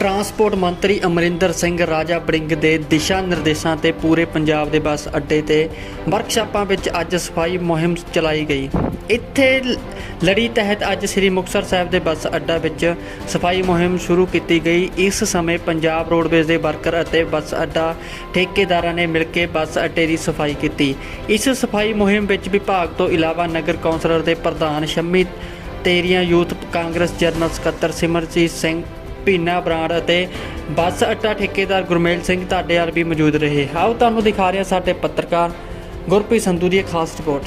Transport मंत्री अमरिंदर सिंह राजा वड़िंग के दिशा निर्देशों ते पूरे पंजाब के बस अड्डे ते वर्कशापां विच अज सफाई मुहिम चलाई गई। इत्थे लड़ी तहत अज श्री मुक्तसर साहिब के बस अड्डा विच सफाई मुहिम शुरू की गई। इस समय पंजाब रोडवेज के वर्कर अते बस अड्डा ठेकेदारां ने मिल के बस अड्डे की सफाई की। इस सफाई मुहिम विच विभाग तो इलावा नगर कौंसलर के प्रधान शम्मी तेरियां, यूथ कांग्रेस जनरल सकत्तर सिमरजीत सिंह भीना बराड़ अते बस अड्डा ठेकेदार गुरमेल सिंह ढाडेवाल भी मौजूद रहे। आओ तुहानूं दिखा रहे हैं साडे पत्रकार गुरप्रीत संधू की खास रिपोर्ट।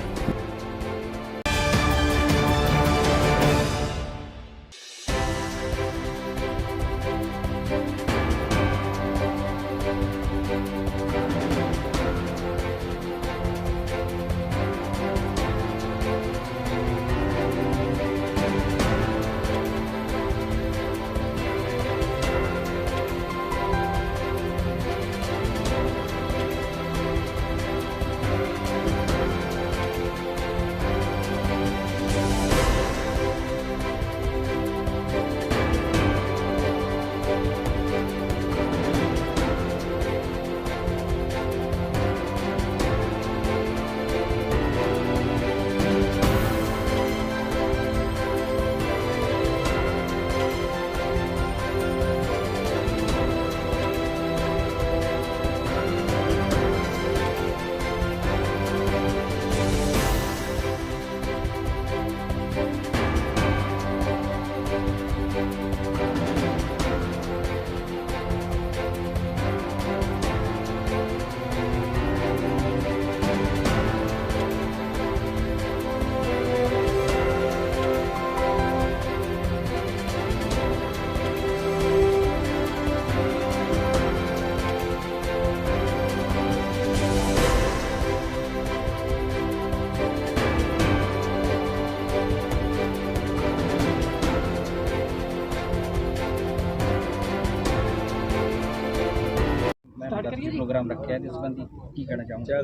प्रोग्राम रखे है संबंधी की कहना चाहूँगा।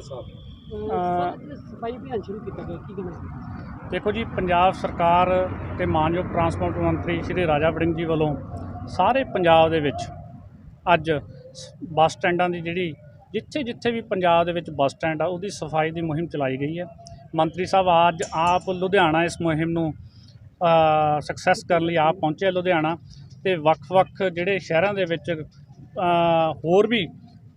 सफाई अभियान शुरू किया गया की कहना। देखो जी, पंजाब सरकार ते मानयोग ट्रांसपोर्ट मंत्री श्री राजा वड़िंग जी वालों सारे पंजाब दे विच अज बस स्टैंडां दी जिहड़ी जिथे जिथे भी पंजाब दे विच बस स्टैंड आ उहदी सफाई दी मुहिम चलाई गई है। मंत्री साहब अज आप लुधियाना इस मुहिम नूं सक्सैस करन लई आप पहुंचे लुधियाना ते वक्-वक् जिहड़े शहरां दे विच होर भी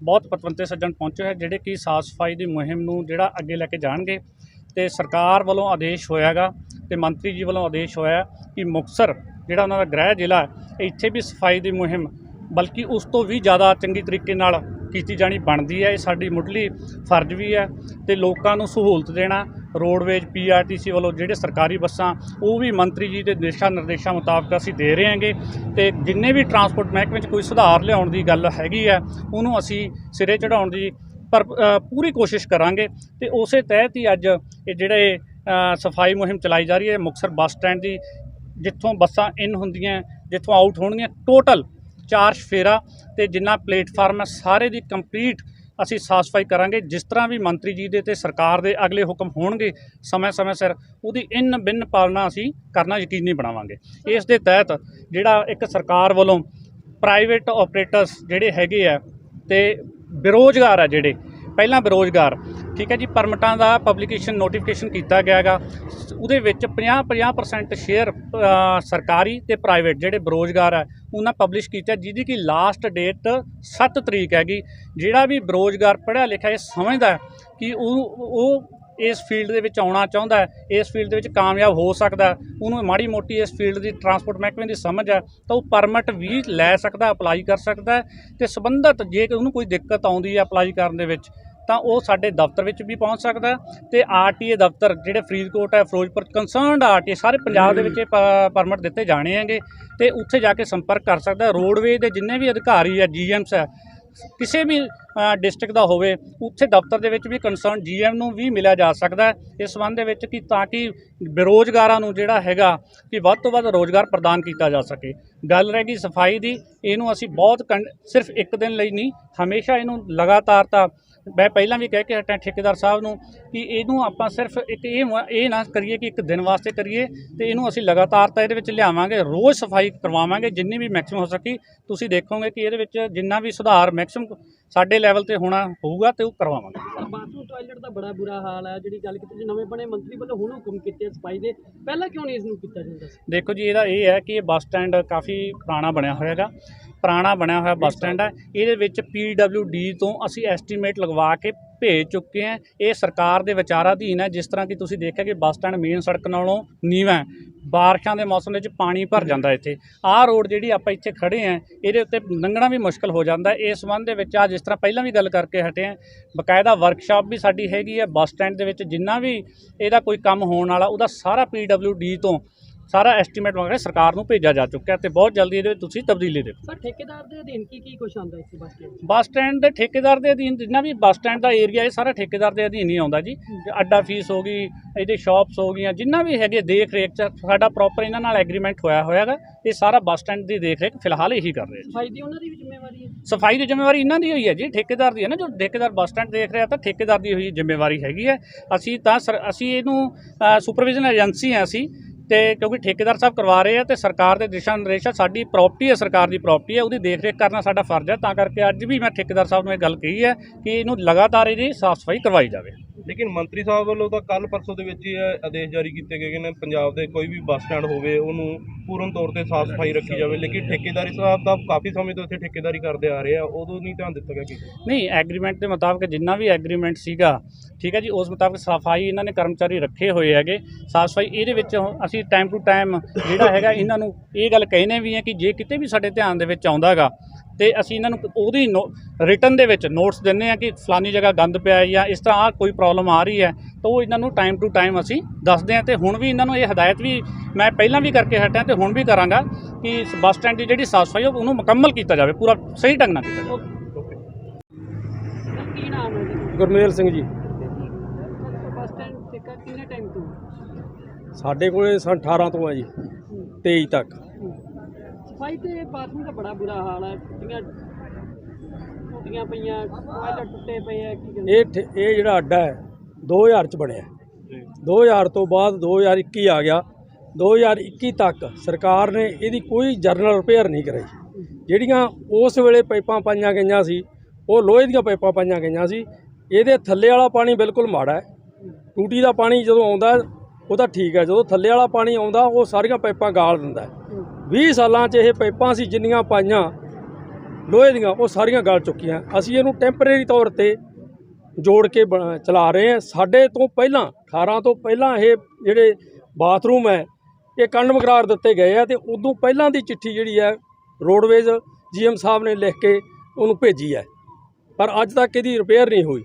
बहुत पतवंते सज्जन पहुंचे है जिहड़े कि साफ सफाई की मुहिम नूं जिहड़ा अगे लैके जाणगे। ते सरकार वालों आदेश होयागा ते मंत्री जी वालों आदेश होया कि मुक्तसर जिहड़ा उन्हां दा गृह जिला है इत्थे भी सफाई की मुहिम बल्कि उस तो भी ज़्यादा चंगी तरीके नाल कीती जानी बनदी है। ये साडी मुढ़ली फर्ज भी है ते लोकां नूं सहूलत देना रोडवेज PRTC वालों जिहड़े सरकारी बसां वो भी मंत्री जी के दिशा निर्देशों मुताबिक असीं दे रहे हैंगे ते जिन्ने भी ट्रांसपोर्ट महकमे च कोई सुधार लियाउण दी गल हैगी है उहनूं असीं सिरे चढ़ाउण दी पर पूरी कोशिश करांगे। ते उसे तहत ही अज ये जिहड़े सफाई मुहिम चलाई जा रही है मुक्तसर बस स्टैंड की जिथों बसां इन हुंदियां जिथों आउट होणगियां टोटल 4 फेरा ते जिन्ना प्लेटफार्म है सारे दी कंप्लीट असी साफ सफाई करांगे। जिस तरह भी मंत्री जी दे ते सरकार दे अगले हुक्म होणगे समय समय सिर उहदी इन बिन पालना असी करना यकीनी बनावांगे। इस दे तहत जिहड़ा एक सरकार वालों प्राइवेट ऑपरेटर्स जिहड़े हैगे आ ते बेरोज़गार है जिहड़े पहला बेरोज़गार ठीक है जी परमिटां दा पब्लिकेशन नोटिफिकेशन किया गया गा उहदे विच 50% शेयर सरकारी ते प्राइवेट जिहड़े बेरोज़गार है उन्हें पब्लिश किया जिहदी कि लास्ट डेट 7 तरीक हैगी। जिहड़ा भी बेरोज़गार पढ़िया लिखिया ये समझदा है कि वो इस फील्ड दे विच आउणा चाहुंदा है इस फील्ड दे विच कामयाब हो सकदा है उन्होंने माड़ी मोटी इस फील्ड की ट्रांसपोर्ट महकमे की समझ है तो वह परमिट भी लै सकदा अपलाई कर सकदा है ते संबंधित जे उन्होंने कोई दिक्कत आउंदी है अपलाई करन दे विच तो वह साडे दफ्तर विच भी पहुँच सकता है तो RTA दफ्तर जिहड़े फरीदकोट है फिरोजपुर कंसर्नड RTA सारे पंजाब दे विच परमिट दिते जाने हैंगे तो उत्थे जाके संपर्क कर सकता है। रोडवेज के जिन्ने भी अधिकारी है GMs है किसी भी डिस्ट्रिक्ट का होवे उत्थे दफ्तर दे विच भी कंसर्न GM नूं भी मिलिया जा सकता है इस संबंध दे विच कि ताकि बेरोज़गारां नूं जिहड़ा हैगा कि वध तो वध रोज़गार प्रदान किया जा सके। गल रह गई सफाई की, इनू असीं बहुत सिर्फ एक दिन लई नहीं हमेशा इनू लगातार ਮੈਂ ਪਹਿਲਾਂ ਵੀ ਕਹਿ ਕੇ ਹਟਿਆ ਠੇਕੇਦਾਰ ਸਾਹਿਬ ਨੂੰ ਕਿ ਇਹਨੂੰ ਆਪਾਂ ਸਿਰਫ ਇੱਕ ਇਹ ਨਾ ਕਰੀਏ ਕਿ ਇੱਕ ਦਿਨ ਵਾਸਤੇ ਕਰੀਏ, ਤੇ ਇਹਨੂੰ ਅਸੀਂ ਲਗਾਤਾਰਤਾ ਇਹਦੇ ਵਿੱਚ ਲਿਆਵਾਂਗੇ, ਰੋਜ਼ ਸਫਾਈ ਕਰਵਾਵਾਂਗੇ ਜਿੰਨੀ ਵੀ ਮੈਕਸਿਮਮ ਹੋ ਸਕੀ। ਤੁਸੀਂ ਦੇਖੋਗੇ ਕਿ ਇਹਦੇ ਵਿੱਚ ਜਿੰਨਾ ਵੀ ਸੁਧਾਰ ਮੈਕਸਿਮਮ ਸਾਡੇ ਲੈਵਲ ਤੇ ਹੋਣਾ ਹੋਊਗਾ ਤੇ ਉਹ ਕਰਵਾਵਾਂਗੇ। ਬਾਥਰੂਮ ਟਾਇਲਟ ਦਾ ਬੜਾ ਬੁਰਾ ਹਾਲ ਹੈ, ਜਿਹੜੀ ਗੱਲ ਕੀਤੀ ਨਵੇਂ ਬਣੇ ਮੰਤਰੀ ਵੱਲੋਂ ਹੁਣ ਹੁਕਮ ਕੀਤੇ ਸਫਾਈ ਦੇ, ਪਹਿਲਾਂ ਕਿਉਂ ਨਹੀਂ ਇਸ ਨੂੰ ਕੀਤਾ ਜਾਂਦਾ ਸੀ? ਦੇਖੋ ਜੀ, ਇਹਦਾ ਇਹ ਹੈ ਕਿ ਇਹ ਬੱਸ ਸਟੈਂਡ ਕਾਫੀ ਪੁਰਾਣਾ ਬਣਿਆ ਹੋਇਆ ਬੱਸ ਸਟੈਂਡ ਹੈ। ਇਹਦੇ ਵਿੱਚ PWD ਤੋਂ ਅਸੀਂ ਐਸਟੀਮੇਟ ਲਗਵਾ ਕੇ ਭੇਜ ਚੁੱਕੇ ਹਾਂ। ਇਹ ਸਰਕਾਰ ਦੇ ਵਿਚਾਰਾਧੀਨ ਹੈ। ਜਿਸ ਤਰ੍ਹਾਂ ਕਿ ਤੁਸੀਂ ਦੇਖਿਆ ਕਿ ਬੱਸ ਸਟੈਂਡ ਮੇਨ ਸੜਕ ਨਾਲੋਂ ਨੀਵਾਂ, ਬਾਰਿਸ਼ਾਂ ਦੇ ਮੌਸਮ ਵਿੱਚ ਪਾਣੀ ਭਰ ਜਾਂਦਾ ਇੱਥੇ। ਆਹ ਰੋਡ ਜਿਹੜੀ ਆਪਾਂ ਇੱਥੇ ਖੜੇ ਹਾਂ ਇਹਦੇ ਉੱਤੇ ਲੰਘਣਾ ਵੀ ਮੁਸ਼ਕਲ ਹੋ ਜਾਂਦਾ। ਇਸ ਸੰਬੰਧ ਦੇ ਵਿੱਚ ਜਿਸ ਤਰ੍ਹਾਂ ਪਹਿਲਾਂ ਵੀ ਗੱਲ ਕਰਕੇ ਹਟੇ ਹਾਂ, ਬਕਾਇਦਾ ਵਰਕਸ਼ਾਪ ਵੀ ਸਾਡੀ ਹੈਗੀ ਹੈ ਬੱਸ ਸਟੈਂਡ ਦੇ ਵਿੱਚ। ਜਿੰਨਾ ਵੀ ਇਹਦਾ ਕੋਈ ਕੰਮ ਹੋਣ ਵਾਲਾ ਉਹਦਾ ਸਾਰਾ PWD ਤੋਂ ਸਾਰਾ ਐਸਟੀਮੇਟ ਵਗੈਰਾ ਸਰਕਾਰ ਨੂੰ ਭੇਜਿਆ ਜਾ ਚੁੱਕਿਆ, ਤੇ ਬਹੁਤ ਜਲਦੀ ਇਹਦੇ ਵਿੱਚ ਤੁਸੀਂ ਤਬਦੀਲੀ ਦੇਖੋ। ਸਰ ਠੇਕੇਦਾਰ ਦੇ ਅਧੀਨ ਕੀ ਕੁਛ ਆਉਂਦਾ ਇੱਥੇ ਬੱਸ ਸਟੈਂਡ? ਬੱਸ ਸਟੈਂਡ ਦੇ ਠੇਕੇਦਾਰ ਦੇ ਅਧੀਨ ਜਿੰਨਾ ਵੀ ਬੱਸ ਸਟੈਂਡ ਦਾ ਏਰੀਆ ਇਹ ਸਾਰਾ ਠੇਕੇਦਾਰ ਦੇ ਅਧੀਨ ਹੀ ਆਉਂਦਾ ਜੀ। ਅੱਡਾ ਫੀਸ ਹੋ ਗਈ, ਇਹਦੇ ਸ਼ਾਪਸ ਹੋ ਗਈਆਂ, ਜਿੰਨਾ ਵੀ ਹੈਗੇ ਦੇਖ ਰੇਖ 'ਚ ਸਾਡਾ ਪ੍ਰੋਪਰ ਇਹਨਾਂ ਨਾਲ ਐਗਰੀਮੈਂਟ ਹੋਇਆ ਹੈਗਾ। ਇਹ ਸਾਰਾ ਬੱਸ ਸਟੈਂਡ ਦੀ ਦੇਖ ਰੇਖ ਫਿਲਹਾਲ ਇਹੀ ਕਰ ਰਹੇ। ਸਫਾਈ ਦੀ ਉਹਨਾਂ ਦੀ ਵੀ ਜ਼ਿੰਮੇਵਾਰੀ ਹੈ? ਸਫਾਈ ਦੀ ਜ਼ਿੰਮੇਵਾਰੀ ਇਹਨਾਂ ਦੀ ਹੋਈ ਹੈ ਜੀ, ਠੇਕੇਦਾਰ ਦੀ ਹੈ ਨਾ। ਜੋ ਠੇਕੇਦਾਰ ਬੱਸ ਸਟੈਂਡ ਦੇਖ ਰਿਹਾ ਤਾਂ ਠੇਕੇਦਾਰ ਦੀ ਹੋਈ ਜ਼ਿੰਮੇਵਾਰੀ ਹੈਗੀ ਹੈ। ਅਸੀਂ ਇਹਨੂੰ ਸੁਪਰਵਿਜ਼ਨ ਏਜੰਸੀ ਹਾਂ ਅਸੀਂ, ਤੇ ਕਿਉਂਕਿ ਠੇਕੇਦਾਰ ਸਾਹਿਬ ਕਰਵਾ ਰਹੇ ਆ ਤੇ ਸਰਕਾਰ ਦੇ ਦਿਸ਼ਾ ਨਿਰਦੇਸ਼ ਸਾਡੀ ਪ੍ਰਾਪਰਟੀ ਹੈ, ਸਰਕਾਰ ਦੀ ਪ੍ਰਾਪਰਟੀ ਹੈ, ਉਹਦੀ ਦੇਖ ਰੇਖ ਕਰਨਾ ਸਾਡਾ ਫਰਜ਼ ਹੈ। ਤਾਂ ਕਰਕੇ ਅੱਜ ਵੀ ਮੈਂ ਠੇਕੇਦਾਰ ਸਾਹਿਬ ਨੂੰ ਇਹ ਗੱਲ ਕਹੀ ਹੈ ਕਿ ਇਹਨੂੰ ਲਗਾਤਾਰ ਇਹਦੀ ਸਾਫ਼ ਸਫਾਈ ਕਰਵਾਈ ਜਾਵੇ। ਲੇਕਿਨ ਮੰਤਰੀ ਸਾਹਿਬ ਵੱਲੋਂ ਤਾਂ ਕੱਲ ਪਰਸੋਂ ਦੇ ਵਿੱਚ ਹੀ ਆਦੇਸ਼ ਜਾਰੀ ਕੀਤੇ ਗਏ ਨੇ ਪੰਜਾਬ ਦੇ ਕੋਈ ਵੀ ਬੱਸ ਸਟੈਂਡ ਹੋਵੇ ਉਹਨੂੰ ਪੂਰਨ ਤੌਰ ਤੇ ਸਾਫ਼ ਸਫਾਈ ਰੱਖੀ ਜਾਵੇ। ਲੇਕਿਨ ਠੇਕੇਦਾਰੀ ਸਾਹਿਬ ਤਾਂ ਕਾਫੀ ਸਮੇਂ ਤੋਂ ਇੱਥੇ ਠੇਕੇਦਾਰੀ ਕਰਦੇ ਆ ਰਹੇ ਆ, ਉਦੋਂ ਨਹੀਂ ਧਿਆਨ ਦਿੱਤਾ ਗਿਆ ਕਿ ਨਹੀਂ, ਐਗਰੀਮੈਂਟ ਦੇ ਮੁਤਾਬਕ ਜਿੰਨਾ ਵੀ ਐਗਰੀਮੈਂਟ ਸੀਗਾ, ਠੀਕ ਹੈ ਜੀ, ਉਸ ਮੁਤਾਬਕ ਸਫਾਈ ਇਹਨਾਂ ਨੇ ਕਰਮਚਾਰੀ ਰੱਖੇ ਹੋਏ ਹੈਗੇ। ਸਾਫ਼ ਸਫਾਈ ਇਹਦੇ ਵਿੱਚ ਅਸੀਂ ਟਾਈਮ ਟੂ ਟਾਈਮ ਜਿਹੜਾ ਹੈਗਾ ਇਹਨਾਂ ਨੂੰ ਇਹ ਗੱਲ ਕਹਿੰਦੇ ਵੀ ਹੈ ਕਿ ਜੇ ਕਿਤੇ ਵੀ ਸਾਡੇ ਧਿਆਨ ਦੇ ਵਿੱਚ ਆਉਂਦਾ ਹੈਗਾ ਤੇ ਅਸੀਂ ਇਹਨਾਂ ਨੂੰ ਉਹਦੀ ਰਿਟਨ ਦੇ ਵਿੱਚ ਨੋਟਸ ਦਿੰਦੇ ਹਾਂ ਕਿ ਫਲਾਨੀ ਜਗ੍ਹਾ ਗੰਦ ਪਿਆ ਹੈ ਜਾਂ ਇਸ ਤਰ੍ਹਾਂ ਕੋਈ ਪ੍ਰੋਬਲਮ ਆ ਰਹੀ ਹੈ, ਤਾਂ ਉਹ ਇਹਨਾਂ ਨੂੰ ਟਾਈਮ ਟੂ ਟਾਈਮ ਅਸੀਂ ਦੱਸਦੇ ਹਾਂ। ਤੇ ਹੁਣ ਵੀ ਇਹਨਾਂ ਨੂੰ ਇਹ ਹਦਾਇਤ ਵੀ ਮੈਂ ਪਹਿਲਾਂ ਵੀ ਕਰਕੇ ਹਟਿਆ ਤੇ ਹੁਣ ਵੀ ਕਰਾਂਗਾ ਕਿ ਬੱਸ ਸਟੈਂਡ ਦੀ ਜਿਹੜੀ ਸਾਫ਼ ਸਫਾਈ ਉਹਨੂੰ ਮੁਕੰਮਲ ਕੀਤਾ ਜਾਵੇ, ਪੂਰਾ ਸਹੀ ਢੰਗ ਨਾਲ ਕੀਤਾ ਜਾਵੇ। ਕੀ ਨਾਮ ਹੈ ਜੀ? ਗੁਰਮੇਲ ਸਿੰਘ ਜੀ। ਬੱਸ ਸਟੈਂਡ ਠੇਕਾ ਕਿੰਨੇ ਟਾਈਮ ਤੋਂ? ਸਾਡੇ ਕੋਲੇ ਸਨ 18 ਤੋਂ ਆ ਜੀ 23 ਤੱਕ। ਸਫਾਈ ਤੇ ਬਾਥਰੂਮ ਦਾ ਬੜਾ ਬੁਰਾ ਹਾਲ ਹੈ, ਟੁੱਟੀਆਂ ਪਈਆਂ, ਟਾਇਲਟ ਟੁੱਟੇ ਪਏ ਆ। ਕੀ ਕਹਿੰਦੇ ਇਹ ਜਿਹੜਾ ਅੱਡਾ ਹੈ 2000 ਚ ਬਣਿਆ। 2000 ਤੋਂ ਬਾਅਦ 2021 ਆ ਗਿਆ। 2021 ਤੱਕ ਸਰਕਾਰ ਨੇ ਇਹਦੀ ਕੋਈ ਜਨਰਲ ਰਿਪੇਅਰ ਨਹੀਂ ਕਰਾਈ। ਜਿਹੜੀਆਂ ਉਸ ਵੇਲੇ ਪਾਈਪਾਂ ਪਾਈਆਂ ਗਈਆਂ ਸੀ ਉਹ ਲੋਹੇ ਦੀਆਂ ਪਾਈਪਾਂ ਪਾਈਆਂ ਗਈਆਂ ਸੀ। ਇਹਦੇ ਥੱਲੇ ਵਾਲਾ ਪਾਣੀ ਬਿਲਕੁਲ ਮਾੜਾ ਹੈ। ਟੂਟੀ ਦਾ ਪਾਣੀ ਜਦੋਂ ਆਉਂਦਾ ਉਹ ਤਾਂ ਠੀਕ ਹੈ, ਜਦੋਂ ਥੱਲੇ ਵਾਲਾ ਪਾਣੀ ਆਉਂਦਾ ਉਹ ਸਾਰੀਆਂ ਪਾਈਪਾਂ ਗਾਲ ਦਿੰਦਾ। 20 ਸਾਲਾਂ 'ਚ ਇਹ ਪਾਈਪਾਂ ਸੀ ਜਿੰਨੀਆਂ ਪਾਈਆਂ ਲੋਹੇ ਦੀਆਂ ਉਹ ਸਾਰੀਆਂ ਗਲ ਚੁੱਕੀਆਂ। ਅਸੀਂ ਇਹਨੂੰ ਟੈਂਪਰੇਰੀ ਤੌਰ ਤੇ ਜੋੜ ਕੇ ਚਲਾ ਰਹੇ ਹਾਂ। ਸਾਡੇ ਤੋਂ ਪਹਿਲਾਂ 18 ਤੋਂ ਪਹਿਲਾਂ ਇਹ ਜਿਹੜੇ ਬਾਥਰੂਮ ਹੈ ਇਹ ਕੰਡਮ ਕਰਾਰ ਦਿੱਤੇ ਗਏ ਆ, ਤੇ ਉਦੋਂ ਪਹਿਲਾਂ ਦੀ ਚਿੱਠੀ ਜਿਹੜੀ ਹੈ ਰੋਡਵੇਜ਼ GM ਸਾਹਿਬ ਨੇ ਲਿਖ ਕੇ ਉਹਨੂੰ ਭੇਜੀ ਹੈ, ਪਰ ਅੱਜ ਤੱਕ ਇਹਦੀ ਰਿਪੇਅਰ ਨਹੀਂ ਹੋਈ।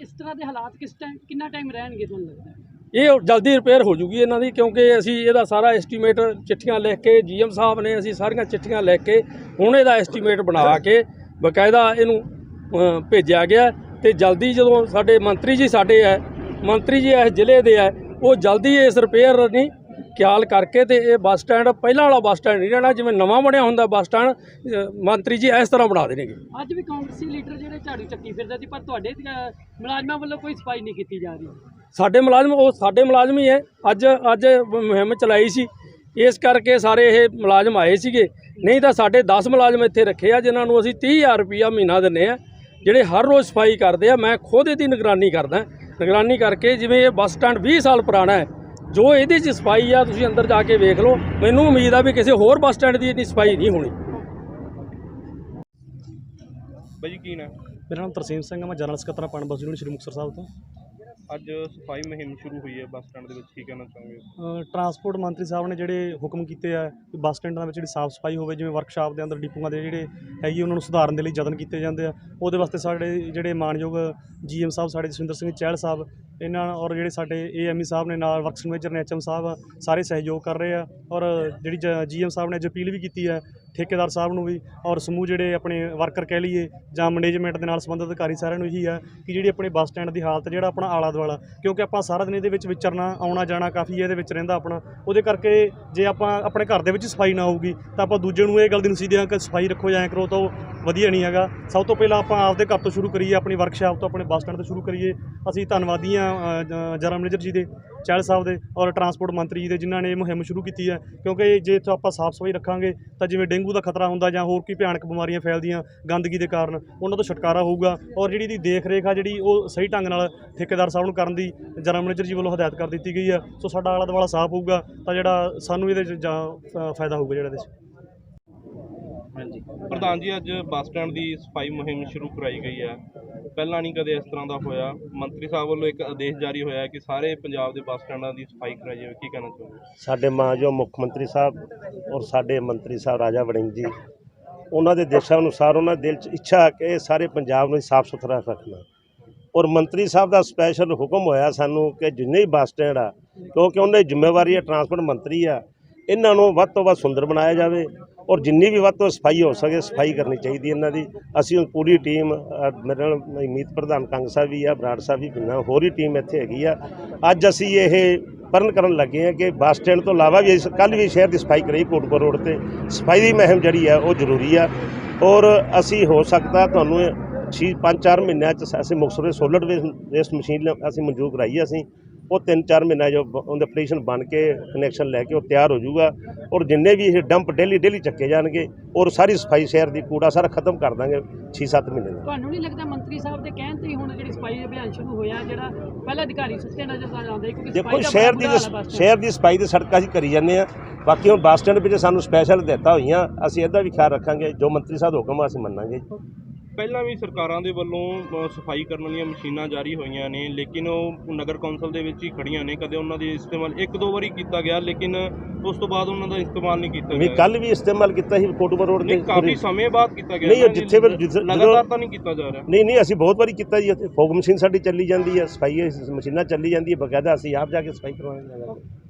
ਇਸ ਤਰ੍ਹਾਂ ਦੇ ਹਾਲਾਤ ਕਿੰਨਾ ਟਾਈਮ ਰਹਿਣਗੇ ਤੁਹਾਨੂੰ ਲੱਗਦਾ? ਇਹ ਜਲਦੀ ਰਿਪੇਅਰ ਹੋ ਜੂਗੀ ਇਹਨਾਂ ਦੀ, ਕਿਉਂਕਿ ਅਸੀਂ ਇਹਦਾ ਸਾਰਾ ਐਸਟੀਮੇਟ ਚਿੱਠੀਆਂ ਲਿਖ ਕੇ GM ਸਾਹਿਬ ਨੇ ਅਸੀਂ ਸਾਰੀਆਂ ਚਿੱਠੀਆਂ ਲਿਖ ਕੇ ਹੁਣ ਇਹਦਾ ਐਸਟੀਮੇਟ ਬਣਾ ਕੇ ਬਕਾਇਦਾ ਇਹਨੂੰ ਭੇਜਿਆ ਗਿਆ। ਤੇ ਜਲਦੀ ਜਦੋਂ ਸਾਡੇ ਮੰਤਰੀ ਜੀ ਇਸ ਜ਼ਿਲ੍ਹੇ ਦੇ ਹੈ ਉਹ ਜਲਦੀ ਇਸ ਰਿਪੇਅਰ ਨਹੀਂ ਖਿਆਲ ਕਰਕੇ ਤੇ ਇਹ ਬੱਸ ਸਟੈਂਡ ਪਹਿਲਾਂ ਵਾਲਾ ਬੱਸ ਸਟੈਂਡ ਨਹੀਂ ਰਹਿਣਾ, ਜਿਵੇਂ ਨਵਾਂ ਬਣਿਆ ਹੁੰਦਾ ਬੱਸ ਸਟੈਂਡ ਮੰਤਰੀ ਜੀ ਇਸ ਤਰ੍ਹਾਂ ਬਣਾ ਦੇਣਗੇ। ਅੱਜ ਵੀ ਕਾਂਗਰਸੀ ਲੀਡਰ ਜਿਹੜੇ ਝਾੜੂ ਚੱਕੀ ਫਿਰਦੇ ਸੀ, ਪਰ ਤੁਹਾਡੇ ਮੁਲਾਜ਼ਮਾਂ ਵੱਲੋਂ ਕੋਈ ਸਫਾਈ ਨਹੀਂ ਕੀਤੀ ਜਾ ਰਹੀ। ਸਾਡੇ ਮੁਲਾਜ਼ਮ ਹੀ ਹੈ। ਅੱਜ ਮੁਹਿੰਮ ਚਲਾਈ ਸੀ, ਇਸ ਕਰਕੇ ਸਾਰੇ ਇਹ ਮੁਲਾਜ਼ਮ ਆਏ ਸੀਗੇ। ਨਹੀਂ ਤਾਂ ਸਾਡੇ 10 ਮੁਲਾਜ਼ਮ ਇੱਥੇ ਰੱਖੇ ਆ ਜਿਨ੍ਹਾਂ ਨੂੰ ਅਸੀਂ 30,000 ਰੁਪਈਆ ਮਹੀਨਾ ਦਿੰਦੇ ਆ, ਜਿਹੜੇ ਹਰ ਰੋਜ਼ ਸਫਾਈ ਕਰਦੇ ਆ। ਮੈਂ ਖੁਦ ਇਹਦੀ ਨਿਗਰਾਨੀ ਕਰਦਾ। ਨਿਗਰਾਨੀ ਕਰਕੇ ਜਿਵੇਂ ਇਹ ਬੱਸ ਸਟੈਂਡ 20 ਸਾਲ ਪੁਰਾਣਾ ਹੈ, ਜੋ ਇਹਦੇ 'ਚ ਸਫਾਈ ਆ ਤੁਸੀਂ ਅੰਦਰ ਜਾ ਕੇ ਵੇਖ ਲਓ। ਮੈਨੂੰ ਉਮੀਦ ਆ ਵੀ ਕਿਸੇ ਹੋਰ ਬੱਸ ਸਟੈਂਡ ਦੀ ਇੰਨੀ ਸਫਾਈ ਨਹੀਂ ਹੋਣੀ। ਭਾਜੀ ਕੀ ਨਾ? ਮੇਰਾ ਨਾਮ ਤਰਸੀਮ ਸਿੰਘ ਹੈ, ਮੈਂ ਜਨਰਲ ਸਕੱਤਰ ਪਣ ਬੱਸ ਯੂਨੀਅਨ ਸ਼੍ਰੀ ਮੁਕਤਸਰ ਸਾਹਿਬ ਤੋਂ। ਅੱਜ ਸਫਾਈ ਮੁਹਿੰਮ ਸ਼ੁਰੂ ਹੋਈ ਹੈ ਬੱਸ ਸਟੈਂਡ ਦੇ ਵਿੱਚ, ਕੀ ਕਹਿਣਾ ਚਾਹੋਗੇ? ਟਰਾਂਸਪੋਰਟ ਮੰਤਰੀ ਸਾਹਿਬ ਨੇ ਜਿਹੜੇ ਹੁਕਮ ਕੀਤੇ ਆ ਕਿ ਬੱਸ ਸਟੈਂਡਾਂ ਵਿੱਚ ਜਿਹੜੀ ਸਾਫ਼ ਸਫਾਈ ਹੋਵੇ, ਜਿਵੇਂ ਵਰਕਸ਼ਾਪ ਦੇ ਅੰਦਰ ਡਿਪੂਆਂ ਦੇ ਜਿਹੜੇ ਹੈਗੀ ਉਹਨਾਂ ਨੂੰ ਸੁਧਾਰਨ ਦੇ ਲਈ ਯਤਨ ਕੀਤੇ ਜਾਂਦੇ ਆ। ਉਹਦੇ ਵਾਸਤੇ ਸਾਡੇ ਜਿਹੜੇ ਮਾਨਯੋਗ GM ਸਾਹਿਬ ਸਾਡੇ ਜਸਵਿੰਦਰ ਸਿੰਘ ਚਹਿਲ ਸਾਹਿਬ ਇਹਨਾਂ ਔਰ ਜਿਹੜੇ ਸਾਡੇ AME ਸਾਹਿਬ ਨੇ ਨਾਲ ਵਰਕਸ ਮੈਨੇਜਰ ਨੇ HM ਸਾਹਿਬ ਸਾਰੇ ਸਹਿਯੋਗ ਕਰ ਰਹੇ ਆ। ਔਰ ਜਿਹੜੀ GM ਸਾਹਿਬ ਨੇ ਅੱਜ ਅਪੀਲ ਵੀ ਕੀਤੀ ਹੈ ਠੇਕੇਦਾਰ ਸਾਹਿਬ ਨੂੰ ਵੀ ਔਰ ਸਮੂਹ ਜਿਹੜੇ ਆਪਣੇ ਵਰਕਰ ਕਹਿ ਲਈਏ ਜਾਂ ਮੈਨੇਜਮੈਂਟ ਦੇ ਨਾਲ ਸੰਬੰਧਿਤ ਅਧਿਕਾਰੀ ਸਾਰਿਆਂ ਨੂੰ ਇਹੀ ਹੈ ਕਿ ਜਿਹੜੀ ਆਪਣੇ ਬੱਸ ਸਟੈਂਡ ਦੀ ਹਾਲਤ ਜਿਹੜਾ ਆਪਣਾ ਆਲਾ ਦੁਆਲਾ, ਕਿਉਂਕਿ ਆਪਾਂ ਸਾਰਾ ਦਿਨ ਇਹਦੇ ਵਿੱਚ ਵਿਚਰਨਾ ਆਉਣਾ ਜਾਣਾ ਕਾਫੀ ਇਹਦੇ ਵਿੱਚ ਰਹਿੰਦਾ ਆਪਣਾ, ਉਹਦੇ ਕਰਕੇ ਜੇ ਆਪਾਂ ਆਪਣੇ ਘਰ ਦੇ ਵਿੱਚ ਸਫਾਈ ਨਾ ਹੋਊਗੀ ਤਾਂ ਆਪਾਂ ਦੂਜੇ ਨੂੰ ਇਹ ਗੱਲ ਦੀ ਨਸੀਹਤ ਦਿਆਂਗੇ ਕਿ ਸਫਾਈ ਰੱਖੋ ਜਾਂ ਕਰੋ, ਤਾਂ ਉਹ ਵਧੀਆ ਨਹੀਂ ਹੈਗਾ। ਸਭ ਤੋਂ ਪਹਿਲਾਂ ਆਪਾਂ ਆਪਦੇ ਘਰ ਤੋਂ ਸ਼ੁਰੂ ਕਰੀਏ, ਆਪਣੀ ਵਰਕਸ਼ਾਪ ਤੋਂ, ਆਪਣੇ ਬੱਸ ਸਟੈਂਡ ਤੋਂ ਸ਼ੁਰੂ ਕਰੀਏ। ਅਸੀਂ ਧੰਨਵਾਦੀ ਹਾਂ ਜਨਰਲ ਮੈਨੇਜਰ ਜੀ ਦੇ, ਚਹਿਲ ਸਾਹਿਬ ਦੇ ਔਰ ਟਰਾਂਸਪੋਰਟ ਮੰਤਰੀ ਜੀ ਦੇ, ਜਿਨ੍ਹਾਂ ਨੇ ਇਹ ਮੁਹਿੰਮ ਸ਼ੁਰੂ ਕੀਤੀ ਹੈ। ਕਿਉਂਕਿ ਜੇ ਇੱਥੋਂ ਆਪਾਂ ਸਾਫ਼ ਸਫਾਈ ਰੱਖਾਂਗੇ ਤਾਂ ਜਿਵੇਂ ਡੇਂਗੂ ਦਾ ਖਤਰਾ ਹੁੰਦਾ ਜਾਂ ਹੋਰ ਕੋਈ ਭਿਆਨਕ ਬਿਮਾਰੀਆਂ ਫੈਲਦੀਆਂ ਗੰਦਗੀ ਦੇ ਕਾਰਨ, ਉਹਨਾਂ ਤੋਂ ਛੁਟਕਾਰਾ ਹੋਊਗਾ। ਔਰ ਜਿਹੜੀ ਇਹਦੀ ਦੇਖ ਰੇਖ ਆ ਜਿਹੜੀ ਉਹ ਸਹੀ ਢੰਗ ਨਾਲ ਠੇਕੇਦਾਰ ਸਾਹਿਬ ਨੂੰ ਕਰਨ ਦੀ ਜਨਰਲ ਮੈਨੇਜਰ ਜੀ ਵੱਲੋਂ ਹਦਾਇਤ ਕਰ ਦਿੱਤੀ ਗਈ ਹੈ। ਸੋ ਸਾਡਾ ਆਲਾ ਦੁਆਲਾ ਸਾਫ਼ ਹੋਊਗਾ ਤਾਂ ਜਿਹੜਾ ਸਾਨੂੰ ਇਹਦੇ 'ਚ ਫਾਇਦਾ ਹੋਊਗਾ ਜਿਹੜਾ ਇਹਦੇ 'ਚ। ਹਾਂਜੀ ਪ੍ਰਧਾਨ ਜੀ, ਅੱਜ ਬੱਸ ਸਟੈਂਡ ਦੀ ਸਫਾਈ ਮੁਹਿੰਮ ਸ਼ੁਰੂ ਕਰਾਈ ਗਈ ਹੈ। ਪਹਿਲਾਂ ਨਹੀਂ ਕਦੇ ਇਸ ਤਰ੍ਹਾਂ ਦਾ ਹੋਇਆ। ਮੰਤਰੀ ਸਾਹਿਬ ਵੱਲੋਂ ਇੱਕ ਆਦੇਸ਼ ਜਾਰੀ ਹੋਇਆ ਹੈ ਕਿ ਸਾਰੇ ਪੰਜਾਬ ਦੇ ਬੱਸ ਸਟੈਂਡਾਂ ਦੀ ਸਫਾਈ ਕਰਾਈ ਜਾਵੇ, ਕੀ ਕਹਿਣਾ ਚਾਹੁੰਦੇ? ਸਾਡੇ ਮਾਨਯੋਗ ਮੁੱਖ ਮੰਤਰੀ ਸਾਹਿਬ ਔਰ ਸਾਡੇ ਮੰਤਰੀ ਸਾਹਿਬ ਰਾਜਾ ਵੜਿੰਗ ਜੀ, ਉਹਨਾਂ ਦੇ ਦੇਸ਼ਾਂ ਅਨੁਸਾਰ ਉਹਨਾਂ ਦੇ ਦਿਲ 'ਚ ਇੱਛਾ ਕਿ ਸਾਰੇ ਪੰਜਾਬ ਨੂੰ ਸਾਫ਼ ਸੁਥਰਾ ਰੱਖਣਾ। ਔਰ ਮੰਤਰੀ ਸਾਹਿਬ ਦਾ ਸਪੈਸ਼ਲ ਹੁਕਮ ਹੋਇਆ ਸਾਨੂੰ ਕਿ ਜਿੰਨੇ ਵੀ ਬੱਸ ਸਟੈਂਡ ਆ, ਕਿਉਂਕਿ ਉਹਨਾਂ ਦੀ ਜ਼ਿੰਮੇਵਾਰੀ ਹੈ, ਟਰਾਂਸਪੋਰਟ ਮੰਤਰੀ ਆ, ਇਹਨਾਂ ਨੂੰ ਵੱਧ ਤੋਂ ਵੱਧ ਸੁੰਦਰ ਬਣਾਇਆ ਜਾਵੇ ਔਰ ਜਿੰਨੀ ਵੀ ਵੱਧ ਤੋਂ ਸਫਾਈ ਹੋ ਸਕੇ ਸਫਾਈ ਕਰਨੀ ਚਾਹੀਦੀ ਇਹਨਾਂ ਦੀ। ਅਸੀਂ ਪੂਰੀ ਟੀਮ, ਮੇਰੇ ਨਾਲ ਮੀਤ ਪ੍ਰਧਾਨ ਕੰਗ ਸਾਹਿਬ ਵੀ ਆ, ਬਰਾੜ ਸਾਹਿਬ ਵੀ ਬਿਨਾਂ ਹੋਰ ਹੀ ਟੀਮ ਇੱਥੇ ਹੈਗੀ ਆ। ਅੱਜ ਅਸੀਂ ਇਹ ਪਰਨ ਕਰਨ ਲੱਗੇ ਹਾਂ ਕਿ ਬੱਸ ਸਟੈਂਡ ਤੋਂ ਇਲਾਵਾ ਵੀ ਕੱਲ੍ਹ ਵੀ ਸ਼ਹਿਰ ਦੀ ਸਫਾਈ ਕਰਾਈ। ਕੋਟਪੁਰ ਰੋਡ ਤੇ ਸਫਾਈ ਦੀ ਮੁਹਿੰਮ ਜਿਹੜੀ ਆ ਉਹ ਜ਼ਰੂਰੀ ਆ। ਔਰ ਅਸੀਂ ਹੋ ਸਕਦਾ ਤੁਹਾਨੂੰ 5-4 ਮਹੀਨਿਆਂ 'ਚ ਅਸੀਂ ਮੁਕਤਸਰ ਸੋਲਿਡ ਵੇਸਟ ਮਸ਼ੀਨ ਅਸੀਂ ਮਨਜ਼ੂਰ ਕਰਾਈ। ਅਸੀਂ ਉਹ 3-4 ਮਹੀਨਾ ਜੋ ਉਹਦੇ ਪਟੀਸ਼ਨ ਬਣ ਕੇ ਕਨੈਕਸ਼ਨ ਲੈ ਕੇ ਉਹ ਤਿਆਰ ਹੋ ਜਾਊਗਾ। ਔਰ ਜਿੰਨੇ ਵੀ ਇਹ ਡੰਪ ਡੇਲੀ ਚੱਕੇ ਜਾਣਗੇ ਔਰ ਸਾਰੀ ਸਫਾਈ ਸ਼ਹਿਰ ਦੀ ਕੂੜਾ ਸਾਰਾ ਖਤਮ ਕਰ ਦਾਂਗੇ 6-7 ਮਹੀਨੇ ਦਾ। ਤੁਹਾਨੂੰ ਨਹੀਂ ਲੱਗਦਾ ਮੰਤਰੀ ਸਾਹਿਬ ਦੇ ਕਹਿਣ ਤੇ ਹੀ ਹੁਣ ਜਿਹੜੀ ਸਫਾਈ ਅਭਿਆਨ ਸ਼ੁਰੂ ਹੋਇਆ, ਜਿਹੜਾ ਪਹਿਲਾਂ ਅਧਿਕਾਰੀ ਸੁੱਤੇ ਨਜ਼ਰ ਆਉਂਦੇ, ਕਿਉਂਕਿ ਦੇਖੋ ਸ਼ਹਿਰ ਦੀ ਸਫਾਈ ਦੇ ਸੜਕਾਂ ਅਸੀਂ ਕਰੀ ਜਾਂਦੇ ਆ। ਬਾਕੀ ਹੁਣ ਬੱਸ ਸਟੈਂਡ ਵਿੱਚ ਸਾਨੂੰ ਸਪੈਸ਼ਲ ਦਿੱਤਾ ਹੋਈਆਂ, ਅਸੀਂ ਇਹਦਾ ਵੀ ਖਿਆਲ ਰੱਖਾਂਗੇ। ਜੋ ਮੰਤਰੀ ਸਾਹਿਬ ਦਾ ਹੁਕਮ ਆ ਅਸੀਂ ਮੰਨਾਂਗੇ। ਪਹਿਲਾਂ ਵੀ ਸਰਕਾਰਾਂ ਦੇ ਵੱਲੋਂ ਸਫਾਈ ਕਰਨ ਵਾਲੀਆਂ ਮਸ਼ੀਨਾਂ ਜਾਰੀ ਹੋਈਆਂ ਨੇ, ਲੇਕਿਨ ਉਹ ਨਗਰ ਕੌਂਸਲ ਦੇ ਵਿੱਚ ਹੀ ਖੜੀਆਂ ਨੇ। ਕਦੇ ਉਹਨਾਂ ਦੀ ਇਸਤੇਮਾਲ 1-2 ਵਾਰੀ ਕੀਤਾ ਗਿਆ, ਲੇਕਿਨ ਉਸ ਤੋਂ ਬਾਅਦ ਉਹਨਾਂ ਦਾ ਇਸਤੇਮਾਲ ਨਹੀਂ ਕੀਤਾ ਗਿਆ। ਕੱਲ ਵੀ ਇਸਤੇਮਾਲ ਕੀਤਾ ਸੀ ਕੋਟਪੁਰ ਰੋਡ ਤੇ, ਕਾਫੀ ਸਮੇਂ ਬਾਅਦ ਕੀਤਾ ਗਿਆ। ਨਹੀਂ ਜਿੱਥੇ ਲਗਾਤਾਰ ਤਾਂ ਨਹੀਂ ਕੀਤਾ ਜਾ ਰਿਹਾ। ਨਹੀਂ ਅਸੀਂ ਬਹੁਤ ਵਾਰੀ ਕੀਤਾ ਜੀ। ਇੱਥੇ ਫੋਗ ਮਸ਼ੀਨ ਸਾਡੀ ਚੱਲੀ ਜਾਂਦੀ ਹੈ, ਸਫਾਈ ਮਸ਼ੀਨਾਂ ਚੱਲੀ ਜਾਂਦੀ ਹੈ, ਬਕਾਇਦਾ ਅਸੀਂ ਆਪ ਜਾ ਕੇ ਸਫਾਈ ਕਰਵਾਉਣ ਜਾਂਦੇ।